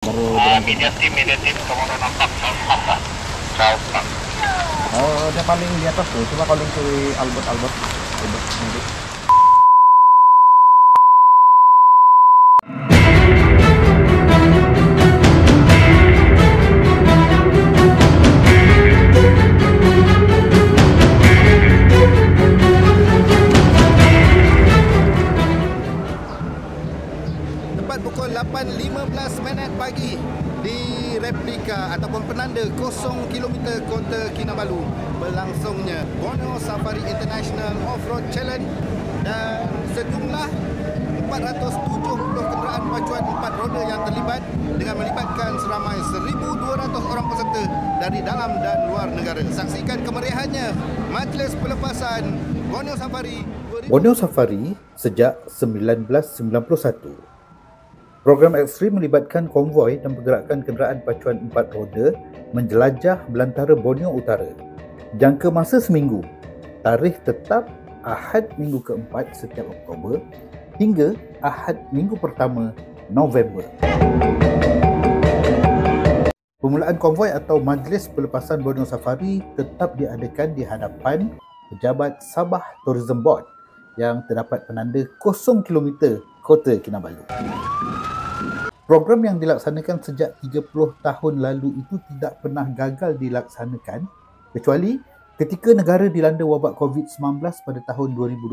Baru berangkat. Media tim kamu nampak South. South. Oh, dia paling di atas tuh. Coba calling ke Albert nanti. Tepat pukul 8.15 pagi di replika ataupun penanda 0 km Kota Kinabalu berlangsungnya Borneo Safari International Off-Road Challenge dan sejumlah 470 kenderaan pacuan 4 roda yang terlibat dengan melibatkan seramai 1,200 orang peserta dari dalam dan luar negara. Saksikan kemeriahannya Majlis Pelepasan Borneo Safari 2000. Borneo Safari sejak 1991. Program ekstrim melibatkan konvoi dan pergerakan kenderaan pacuan 4 roda menjelajah belantara Borneo Utara. Jangka masa seminggu, tarikh tetap Ahad minggu keempat setiap Oktober hingga Ahad minggu pertama November. Permulaan konvoi atau Majlis Pelepasan Borneo Safari tetap diadakan di hadapan Pejabat Sabah Tourism Board yang terdapat penanda 0 km Kota Kinabalu. Program yang dilaksanakan sejak 30 tahun lalu itu tidak pernah gagal dilaksanakan kecuali ketika negara dilanda wabak COVID-19 pada tahun 2020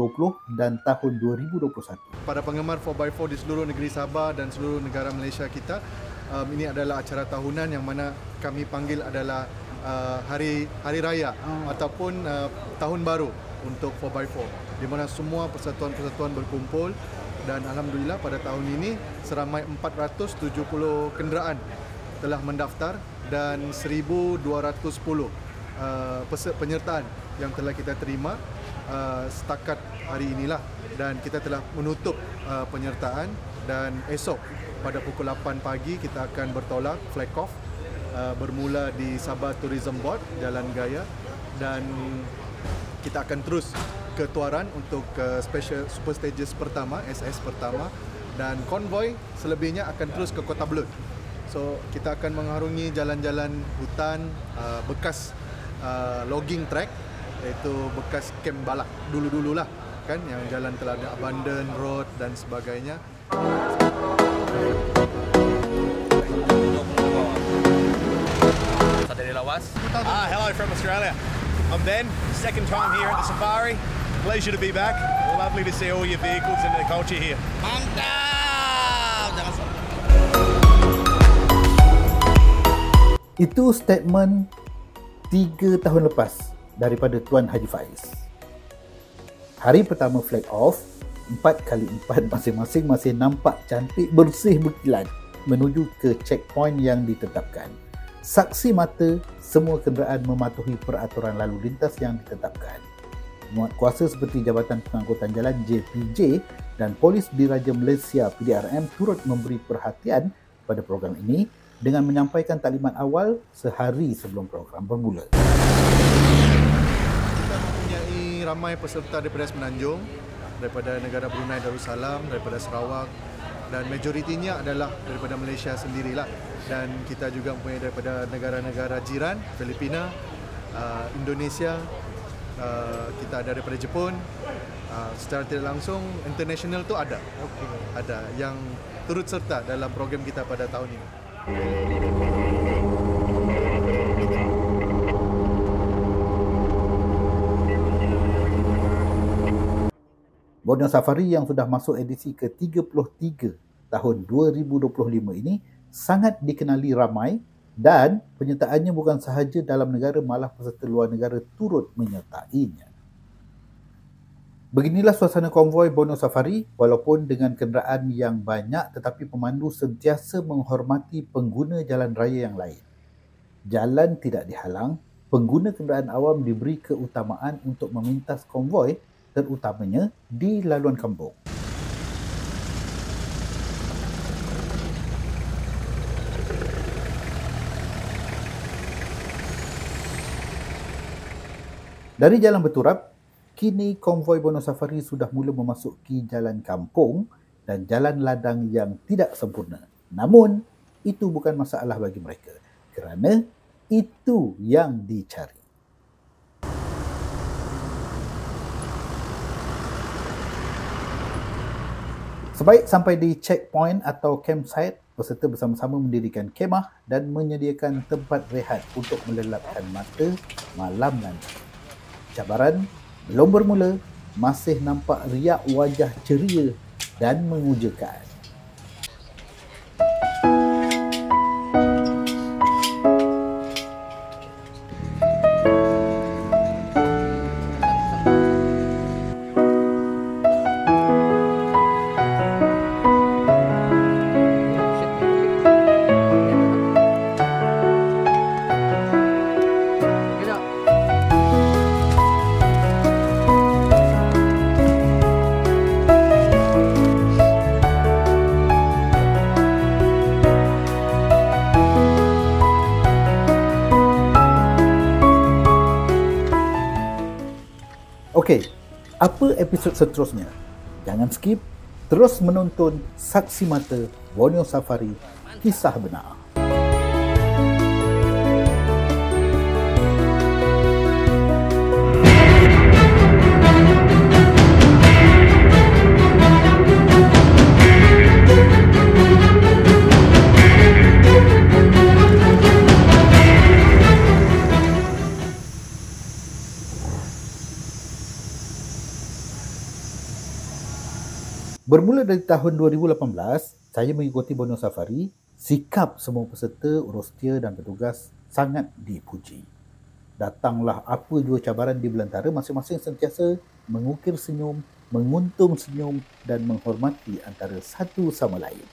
dan tahun 2021. Pada penggemar 4x4 di seluruh negeri Sabah dan seluruh negara Malaysia kita, ini adalah acara tahunan yang mana kami panggil adalah hari raya ataupun tahun baru untuk 4x4, di mana semua persatuan-persatuan berkumpul. Dan alhamdulillah pada tahun ini seramai 470 kenderaan telah mendaftar dan 1,210 penyertaan yang telah kita terima setakat hari inilah, dan kita telah menutup penyertaan, dan esok pada pukul 8 pagi kita akan bertolak flag off bermula di Sabah Tourism Board Jalan Gaya, dan kita akan terus ke Tuaran untuk special super stages pertama, SS pertama, dan konvoi selebihnya akan terus ke Kota Belud. So kita akan mengarungi jalan-jalan hutan bekas logging track, iaitu bekas kem balak dulu-dululah kan, yang jalan telah ada abandon road dan sebagainya. Dari Lawas. Hello from Australia. I'm Ben, second time here at the safari. Pleasure to be back. Lovely to see all your vehicles and the culture here. Mantap! Jangan sampai. Itu statement 3 tahun lepas daripada Tuan Haji Faiz. Hari pertama flag off, 4x4 masing-masing masih nampak cantik bersih berkilat menuju ke checkpoint yang ditetapkan. Saksi mata semua kenderaan mematuhi peraturan lalu lintas yang ditetapkan. Muat kuasa seperti Jabatan Pengangkutan Jalan JPJ dan Polis Diraja Malaysia PDRM turut memberi perhatian pada program ini dengan menyampaikan taklimat awal sehari sebelum program bermula. Kita mempunyai ramai peserta daripada Semenanjung, daripada negara Brunei Darussalam, daripada Sarawak, dan majoritinya adalah daripada Malaysia sendirilah. Dan kita juga mempunyai daripada negara-negara jiran, Filipina, Indonesia, kita ada daripada Jepun. Secara tidak langsung international tu ada. Ada yang turut serta dalam program kita pada tahun ini. Borneo Safari yang sudah masuk edisi ke-33 tahun 2025 ini sangat dikenali ramai, dan penyertaannya bukan sahaja dalam negara, malah peserta luar negara turut menyertainya. Beginilah suasana konvoi Borneo Safari, walaupun dengan kenderaan yang banyak tetapi pemandu sentiasa menghormati pengguna jalan raya yang lain. Jalan tidak dihalang, pengguna kenderaan awam diberi keutamaan untuk memintas konvoi, terutamanya di laluan kampung. Dari Jalan Berturap, kini konvoi Borneo Safari sudah mula memasuki jalan kampung dan jalan ladang yang tidak sempurna. Namun, itu bukan masalah bagi mereka kerana itu yang dicari. Sebaik sampai di checkpoint atau campsite, peserta bersama-sama mendirikan kemah dan menyediakan tempat rehat untuk melelapkan mata malam nanti. Cabaran belum bermula, masih nampak riak wajah ceria dan mengujakan. Okey, apa episod seterusnya? Jangan skip, terus menonton Saksi Mata Borneo Safari Kisah Benar. Bermula dari tahun 2018, saya mengikuti Borneo Safari. Sikap semua peserta, urustia dan petugas sangat dipuji. Datanglah apa jua cabaran di belantara, masing-masing sentiasa mengukir senyum, menguntung senyum dan menghormati antara satu sama lain.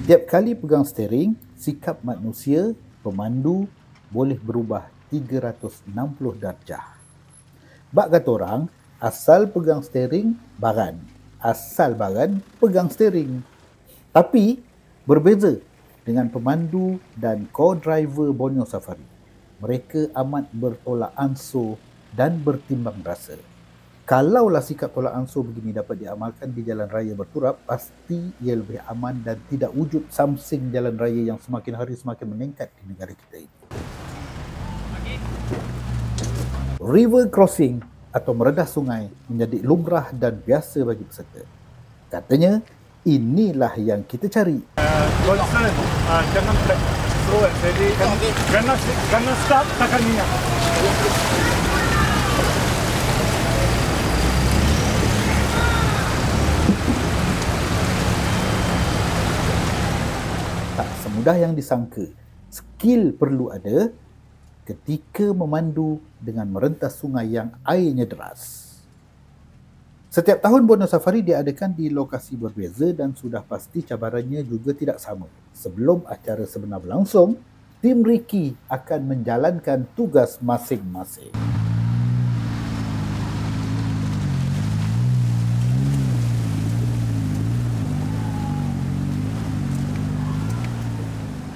Tiap kali pegang steering, sikap manusia, pemandu boleh berubah 360 darjah. Bak kata orang, asal pegang steering, baran. Asal baran, pegang steering. Tapi, berbeza dengan pemandu dan co-driver Borneo Safari. Mereka amat bertolak ansur dan bertimbang rasa. Kalaulah sikap tolak ansur begini dapat diamalkan di jalan raya berturap, pasti ia lebih aman dan tidak wujud samsing jalan raya yang semakin hari semakin meningkat di negara kita ini. River crossing atau meredah sungai menjadi lumrah dan biasa bagi peserta. Katanya, inilah yang kita cari. Concern, jangan slow and steady. Kena stop, tekan minyak. Tak semudah yang disangka. Skill perlu ada ketika memandu dengan merentas sungai yang airnya deras. Setiap tahun Borneo Safari diadakan di lokasi berbeza dan sudah pasti cabarannya juga tidak sama. Sebelum acara sebenar berlangsung, tim Ricky akan menjalankan tugas masing-masing.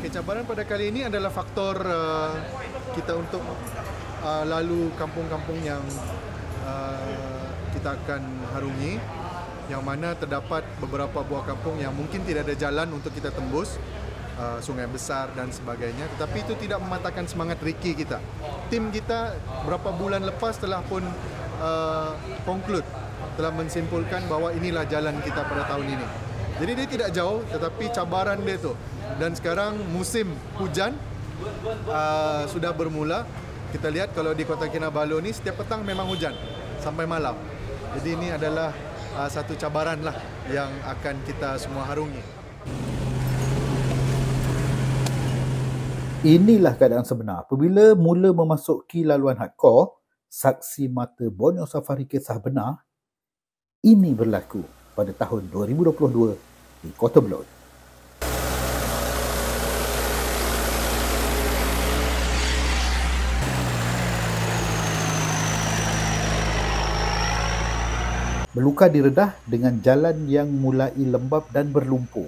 Cabaran pada kali ini adalah faktor kita untuk lalu kampung-kampung yang kita akan harungi, yang mana terdapat beberapa buah kampung yang mungkin tidak ada jalan untuk kita tembus, sungai besar dan sebagainya, tetapi itu tidak mematahkan semangat Ricky kita. Tim kita berapa bulan lepas telah pun conclude, telah mensimpulkan bahawa inilah jalan kita pada tahun ini. Jadi dia tidak jauh, tetapi cabaran dia tu. Dan sekarang musim hujan sudah bermula. Kita lihat kalau di Kota Kinabalu ni setiap petang memang hujan sampai malam. Jadi ini adalah satu cabaran lah yang akan kita semua harungi. Inilah keadaan sebenar. Apabila mula memasuki laluan hardcore, Saksi Mata Borneo Safari Kisah Benar, ini berlaku pada tahun 2022 di Kota Belud. Meluka diredah dengan jalan yang mulai lembab dan berlumpur.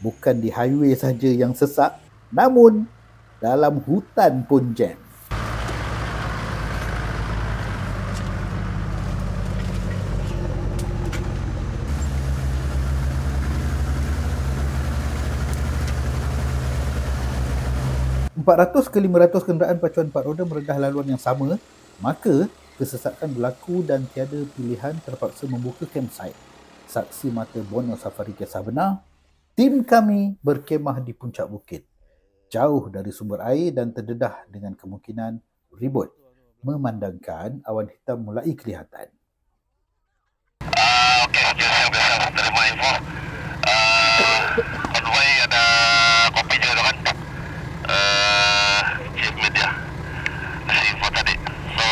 Bukan di highway saja yang sesak, namun dalam hutan pun jam. 400 ke 500 kenderaan pacuan 4 roda meredah laluan yang sama, maka kesesakan berlaku dan tiada pilihan terpaksa membuka campsite. Saksi mata Borneo Safari kisah benar, tim kami berkemah di puncak bukit, jauh dari sumber air dan terdedah dengan kemungkinan ribut, memandangkan awan hitam mulai kelihatan. Okey, biasa terima info. Konvoi ada kopi juga kan? Chief media kasih info tadi. So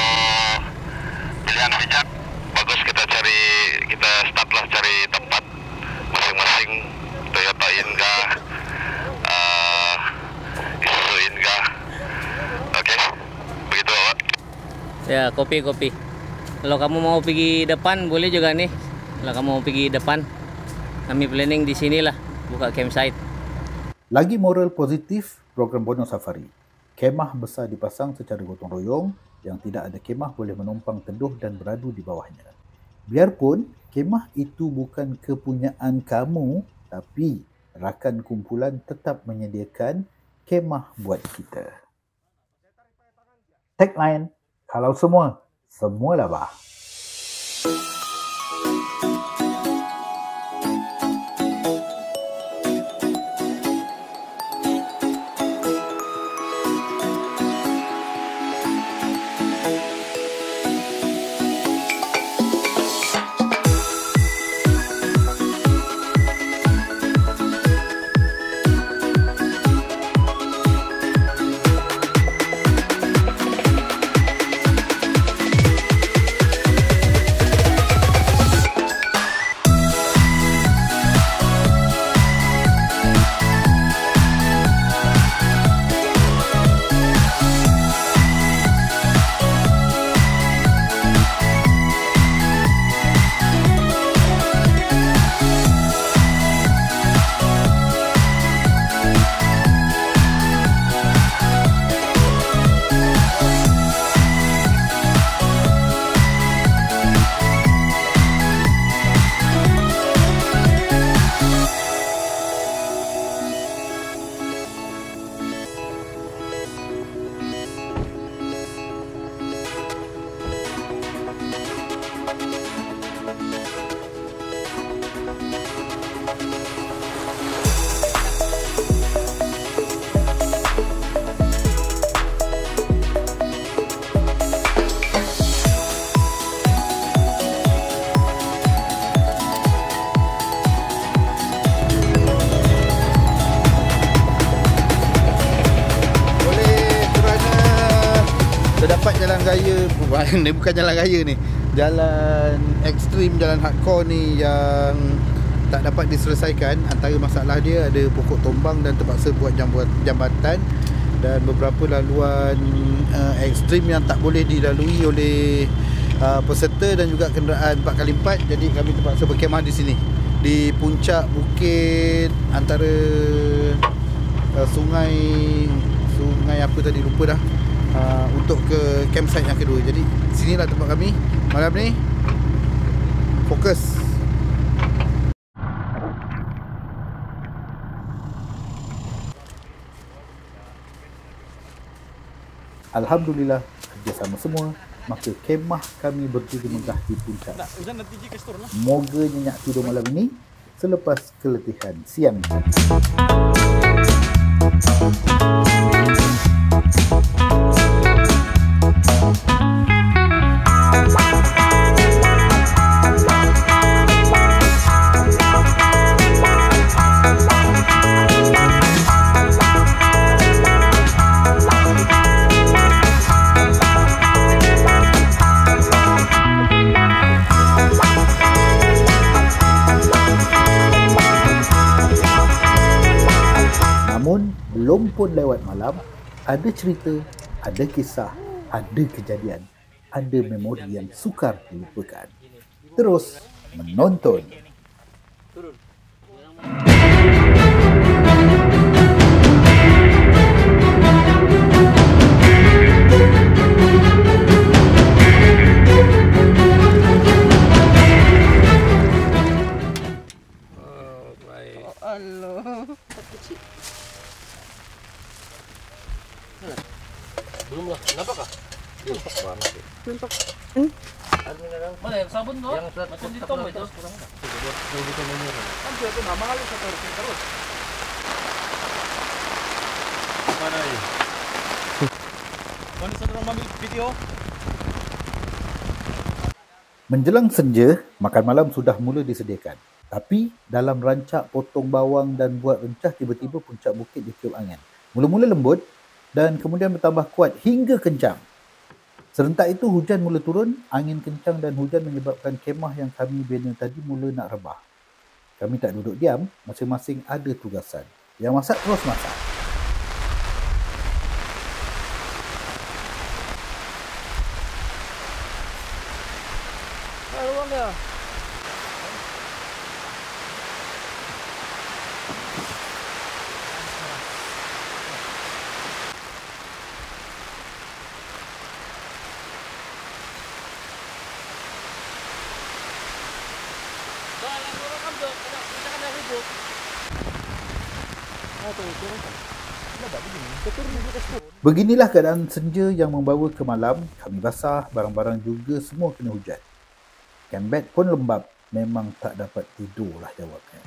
pilihan bijak, bagus kita startlah cari tempat masing-masing. Toyota Inga, Isuzu Inga. Okey, begitu Pak. Ya, kopi. Kalau kamu mau pergi depan boleh juga nih. Kalau kamu mau pergi depan, kami planning di sinilah buka campsite. Lagi moral positif program Borneo Safari. Kemah besar dipasang secara gotong royong, yang tidak ada kemah boleh menumpang teduh dan beradu di bawahnya. Biarpun kemah itu bukan kepunyaan kamu, tapi rakan kumpulan tetap menyediakan kemah buat kita. Tagline, kalau semua labah. Terdapat jalan raya, ni bukan jalan raya ni, jalan ekstrim, jalan hardcore ni yang tak dapat diselesaikan. Antara masalah dia ada pokok tumbang dan terpaksa buat jambatan, dan beberapa laluan ekstrim yang tak boleh dilalui oleh peserta dan juga kenderaan 4x4. Jadi kami terpaksa berkemah di sini, di puncak bukit antara sungai apa tadi, lupa dah, untuk ke campsite yang kedua. Jadi sinilah tempat kami malam ni. Fokus. Alhamdulillah, kerjasama semua, maka kemah kami berdiri megah di puncak. Moga nyenyak tidur malam ini selepas keletihan siang tadi. Namun, belum pun lewat malam, ada cerita, ada kisah, ada kejadian, ada memori yang sukar dilupakan. Terus menonton. Belum lah. Nampak kah? Nampak. Mana yang sabun kau? Yang macam di tong itu. Kan itu nama halus atau terus. Mana ni? Mana saudara ambil video? Menjelang senja, makan malam sudah mula disediakan. Tapi dalam rancak potong bawang dan buat rencah, tiba-tiba puncak bukit ditiup angin. Mula-mula lembut dan kemudian bertambah kuat hingga kencang. Serentak itu hujan mula turun, angin kencang dan hujan menyebabkan kemah yang kami bina tadi mula nak rebah. Kami tak duduk diam, masing-masing ada tugasan. Yang masak terus masak. Ruang dia. Beginilah keadaan senja yang membawa ke malam. Kami basah, barang-barang juga semua kena hujan. Camp bed pun lembab. Memang tak dapat tidurlah jawabnya.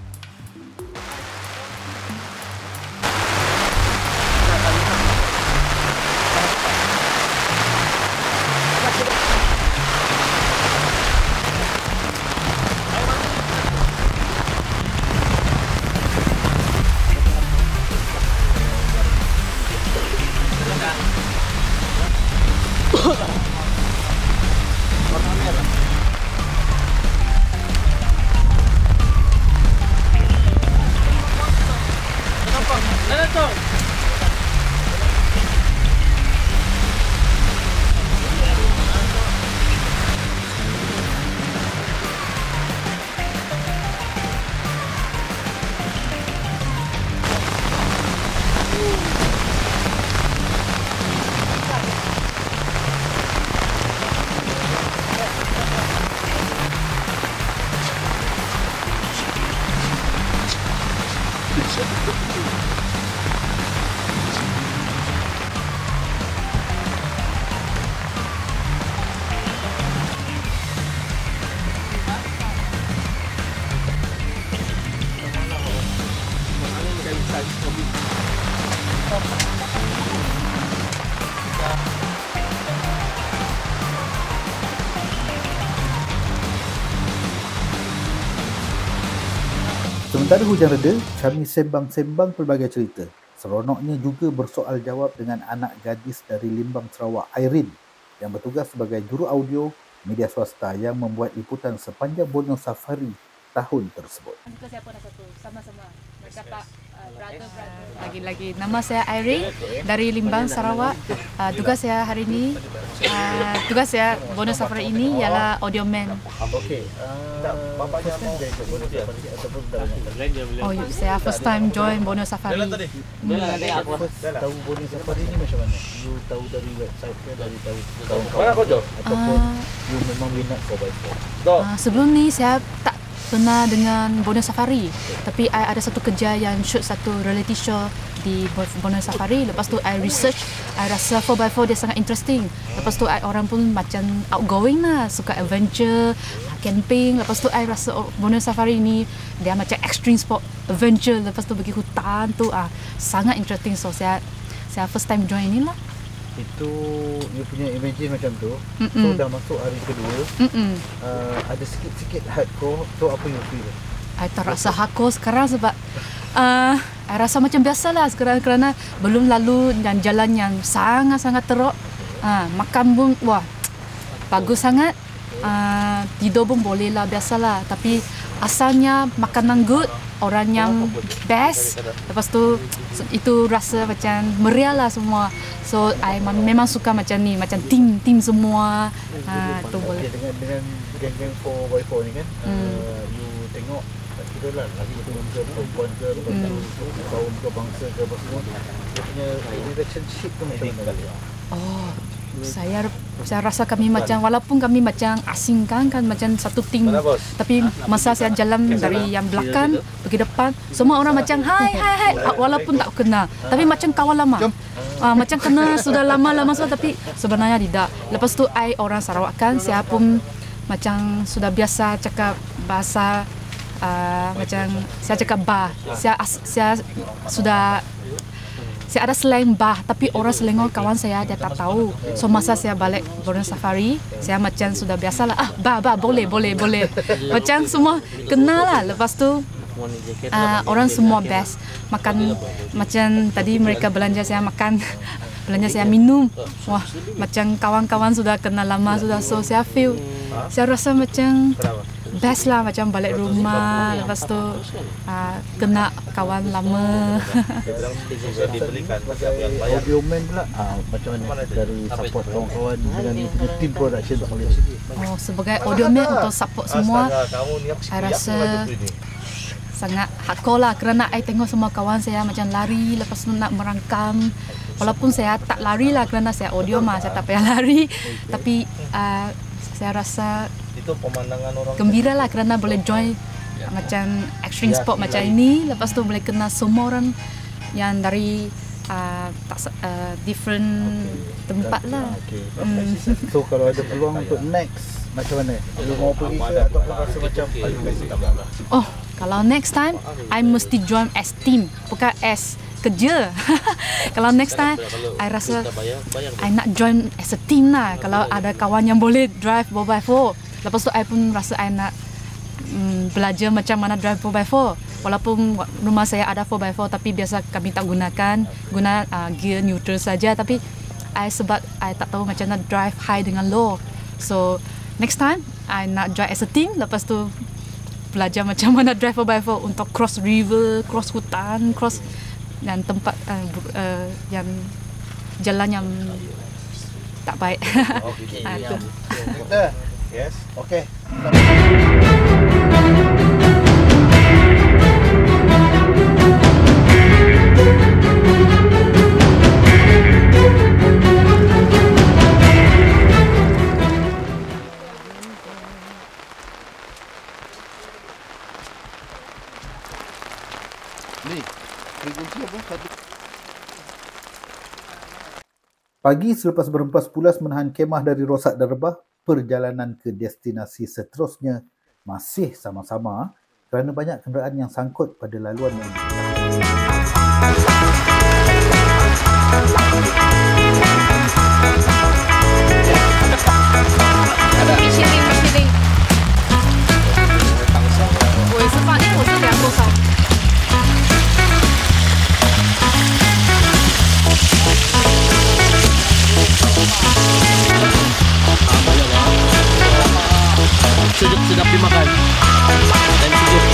Sementara hujan reda, kami sembang-sembang pelbagai cerita. Seronoknya juga bersoal jawab dengan anak gadis dari Limbang Sarawak, Irene, yang bertugas sebagai juru audio media swasta yang membuat liputan sepanjang Borneo Safari tahun tersebut. Juga saya pun satu, sama-sama. Mereka Pak brother. Lagi-lagi, nama saya Irene dari Limbang Sarawak. Tugas saya hari ini, tugas saya Borneo Safari ini ialah audio man. Okey. Bapaknya mau Borneo Safari ataupun Oh, saya first time join Borneo Safari. Tahu Borneo Safari ni macam mana? You tahu dari website ke, dari tahu Mana kau jauh? ataupun you memang minat 4x4? Sebelum ni saya tak pernah dengan Borneo Safari, tapi I ada satu kerja yang shoot satu reality show di Borneo Safari. Lepas tu I research, I rasa 4x4 dia sangat interesting. Lepas tu I orang pun macam outgoing lah, suka adventure, camping. Lepas tu I rasa Borneo Safari ni dia macam extreme sport, adventure. Lepas tu pergi hutan tu sangat interesting. So saya first time join ni lah. Itu you punya imagine macam tu. So dah masuk hari kedua, ada sikit-sikit hardcore. So apa you feel? I tak rasa hardcore sekarang sebab I rasa macam biasalah sekarang kerana belum lalu dan jalan yang sangat-sangat teruk. Makan pun wah bagus sangat. Tidur pun boleh lah, biasalah. Tapi asalnya makanan good, orang yang best. Lepas tu itu rasa macam meriah lah semua. So I memang suka macam ni, macam team semua. Tu boleh. Dengan geng-geng 4x4 ni kan, you tengok kita lah lagi ke perempuan ke, kaum ke, bangsa ke, apa semua, dia punya relationship tu macam mana? Saya rasa kami macam, walaupun kami macam asing kan macam satu tim, tapi masa saya jalan dari yang belakang pergi depan, semua orang macam hai, walaupun tak kenal, tapi macam kawan lama. Macam kena sudah lama-lama sudah, tapi sebenarnya tidak. Lepas tu I orang Sarawak kan, saya pun macam sudah biasa cakap bahasa macam saya cakap bah. Saya ada slang bah, tapi orang Selangor kawan saya dia tak tahu. So masa saya balik Borneo Safari, saya macam sudah biasa lah. Bah boleh. Macam semua kenal lah. Lepas tu orang semua best makan. Macam tadi mereka belanja saya makan, belanja saya minum. Wah, macam kawan-kawan sudah kenal lama sudah. So saya feel, saya rasa macam best lah, macam balik rumah. Lepas tu kena kawan lama. Audio man pula macam mana dari support kawan-kawan dengan team production tak boleh? Sebagai audio man untuk support semua, saya rasa sangat hardcore lah, kerana saya tengok semua kawan saya macam lari, lepas tu nak merangkam. Walaupun saya tak lari lah kerana saya audio mah, saya tak payah lari. Tapi saya rasa gembira lah kerana boleh join macam extreme sport macam ini. Lepas tu boleh kenal semua orang yang dari different tempat lah. So kalau ada peluang untuk next, macam mana? Lu mau pergi ke atau rasa macam kalau next time I mesti join as team, bukan as kerja. Kalau next time I rasa I nak join as a team lah. Kalau ada kawan yang boleh drive 4x4, lepas tu I pun rasa I nak belajar macam mana drive 4x4. Walaupun rumah saya ada 4x4, tapi biasa kami tak guna gear neutral saja. Tapi sebab I tak tahu macam mana drive high dengan low. So next time I nak drive as a team, lepas tu belajar macam mana drive 4x4 untuk cross river, cross hutan, cross dan tempat yang jalan yang tak baik. Itu. Yes. Okay. Pagi selepas berempas pulas menahan kemah dari rosak dan rebah, perjalanan ke destinasi seterusnya masih sama-sama kerana banyak kenderaan yang sangkut pada laluan yang sedap dimakan dan sejuk.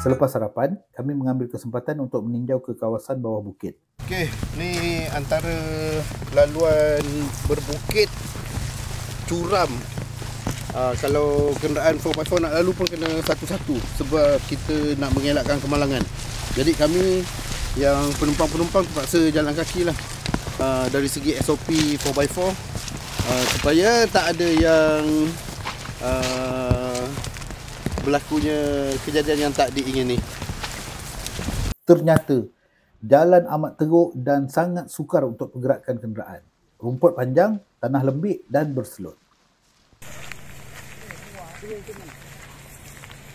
Selepas sarapan, kami mengambil kesempatan untuk meninjau ke kawasan bawah bukit. Okey, ni antara laluan berbukit curam. Kalau kenderaan 4x4 nak lalu pun kena satu-satu sebab kita nak mengelakkan kemalangan. Jadi kami yang penumpang-penumpang terpaksa jalan kaki lah. Dari segi SOP 4x4 supaya tak ada yang berlakunya kejadian yang tak diingini. Ternyata jalan amat teruk dan sangat sukar untuk pergerakan kenderaan. Rumput panjang, tanah lembik dan berselot.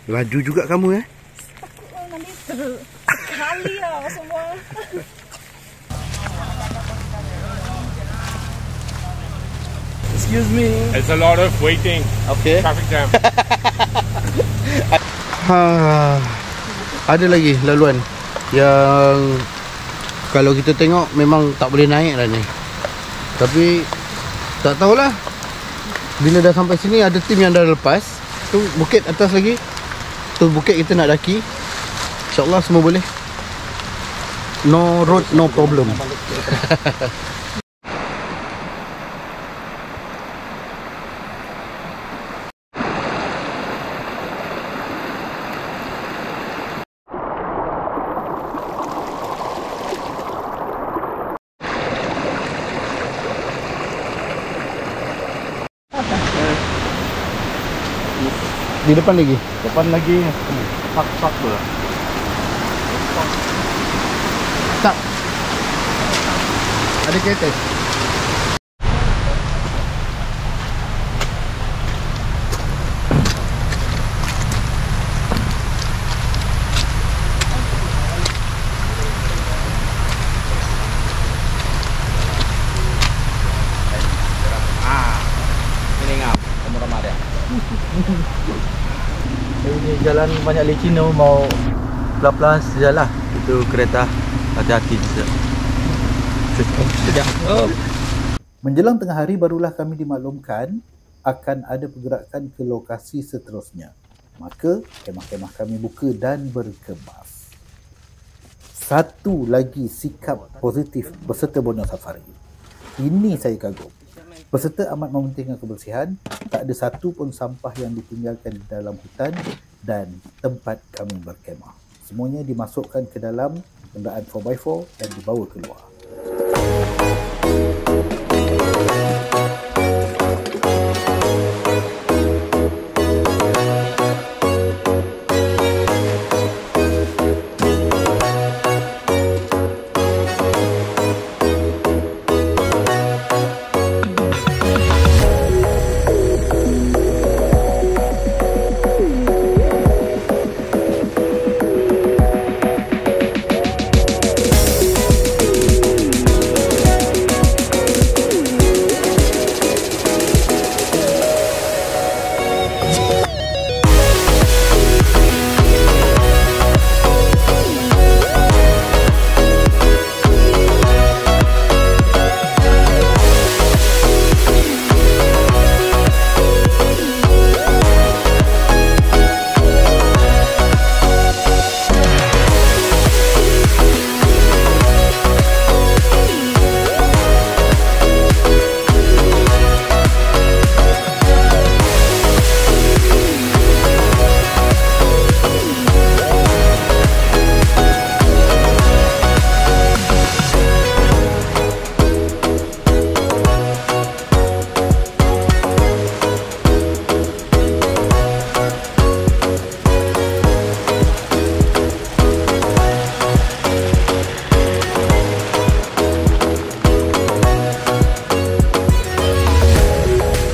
Laju juga kamu Takut nanti terkali lah semua. Excuse me. It's a lot of waiting. Okay. Traffic jam. Ada lagi laluan yang kalau kita tengok memang tak boleh naik lah ni. Tapi tak tahulah. Bila dah sampai sini ada tim yang dah lepas. Tu bukit atas lagi. Tu bukit kita nak daki. InsyaAllah semua boleh. No road, no problem. Di depan lagi? Depan lagi. Pak tu lah. Tak. Ada kereta. Ini ngam, ramah dia. Ini jalan banyak licin tu, mau pelan-pelan sejalah. Itu kereta, hati-hati je. Sekejap. Oh. Menjelang tengah hari barulah kami dimaklumkan akan ada pergerakan ke lokasi seterusnya. Maka kemah-kemah kami buka dan berkemas. Satu lagi sikap positif peserta Borneo Safari. Ini saya kagum. Peserta amat mementingkan kebersihan, tak ada satu pun sampah yang ditinggalkan di dalam hutan dan tempat kami berkemah. Semuanya dimasukkan ke dalam kenderaan 4x4 dan dibawa keluar.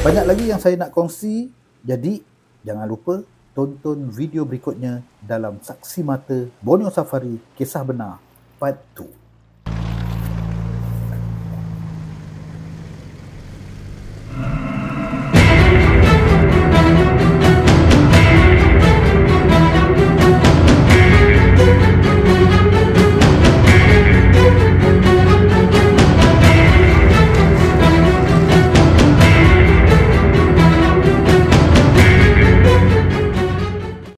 Banyak lagi yang saya nak kongsi, jadi jangan lupa tonton video berikutnya dalam Saksi Mata Borneo Safari Kisah Benar Part 2.